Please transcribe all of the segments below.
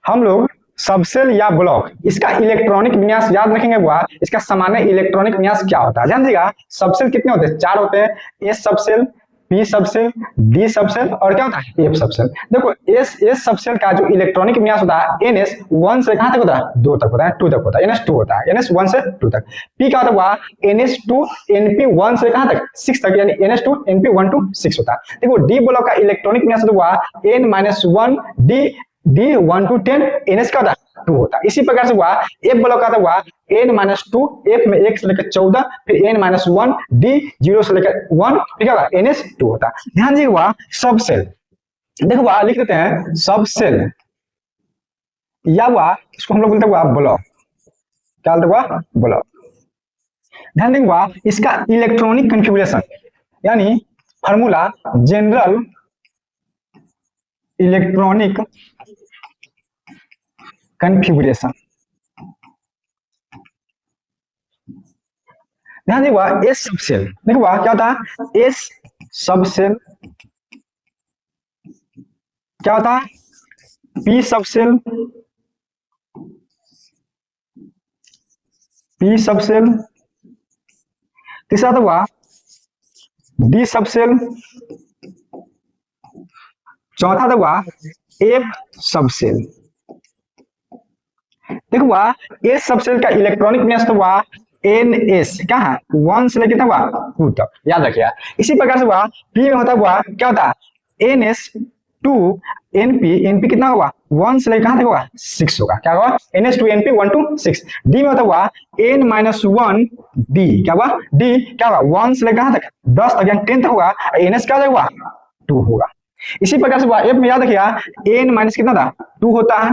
हम लोग सबसेल या ब्लॉक इसका इलेक्ट्रॉनिक विन्यास याद रखेंगे। वह इसका सामान्य इलेक्ट्रॉनिक विन्यास क्या होता है ध्यान दीजिएगा। सबसेल कितने होते हैं? 4 होते हैं। S subshell, P subshell, D subshell और क्या होता है? F subshell. देखो एस सबसेल का जो इलेक्ट्रॉनिक विन्यास होता है एनएस 1 से कहां तक होता है? 2 तक होता है, 2 तक होता है। एनएस 2 होता है, एनएस 1 से 2 तक। पी का होता है एनएस 2 एनपी 1 से कहां तक? 6 तक, यानी एनएस 2 एनपी 1 to 6 होता है। देखो डी ब्लॉक का इलेक्ट्रॉनिक विन्यास होता है n-1 डी 1 to 10 एनएस का होता है 2 होता है। इसी प्रकार से हुआ एफ ब्लॉक का हुआ n-2 एफ में 1 से लेकर 14 फिर n-1 डी 0 से लेकर 1 फिर क्या होगा? ns 2 होता है। ध्यान दीजिए हुआ सबसेल। देखो हुआ लिख देते हैं सबसेल या हुआ इसको हम लोग बोलते हुआ ब्लॉक। क्या बोलते हुआ? ब्लॉक। ध्यान देंगे हुआ इसका इलेक्ट्रॉनिक कॉन्फ़िगरेशन यानी फार्मूला जनरल इलेक्ट्रॉनिक कॉन्फ़िगरेशन। ध्यान दीजिए हुआ एस सबसेल। देखो हुआ क्या होता है? एस सबसेल क्या होता है? P subshell, P subshell. तीसरा तो हुआ डी सबसेल। चौथा तो हुआ एफ सबसेल। देखो हुआ एस सबसेल का इलेक्ट्रॉनिक विन्यास तो हुआ एनएस क्या है? 1 से लेकर हुआ 2 तक, याद रखिए। इसी प्रकार से हुआ पी में होता हुआ क्या होता है? एनएस 2 एनपी, एनपी कितना होगा? 1 से लेकर कहां तक होगा? 6 होगा। क्या होगा? NS 2 NP 1 to 6। डी में होता हुआ n-1 डी क्या हुआ? डी क्या होगा? 1 से लेकर कहां तक? 10 तक यानी 10 तक होगा। एनएस क्या होगा? 2 होगा। इसी प्रकार से हुआ एफ में याद रखिए n माइनस कितना था? 2 होता है।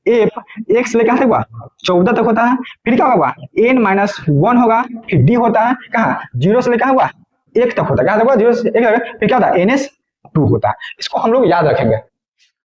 एफ 1 से लेकर हुआ 14 तक होता है। फिर क्या होगा? n-1 होगा। फिर डी होता है कहा? 0 से लेकर हुआ 1 तक होता है। क्या होगा? 0 से 1 तक। फिर क्या होता है? एनएस 2 होता है। इसको हम लोग याद रखेंगे।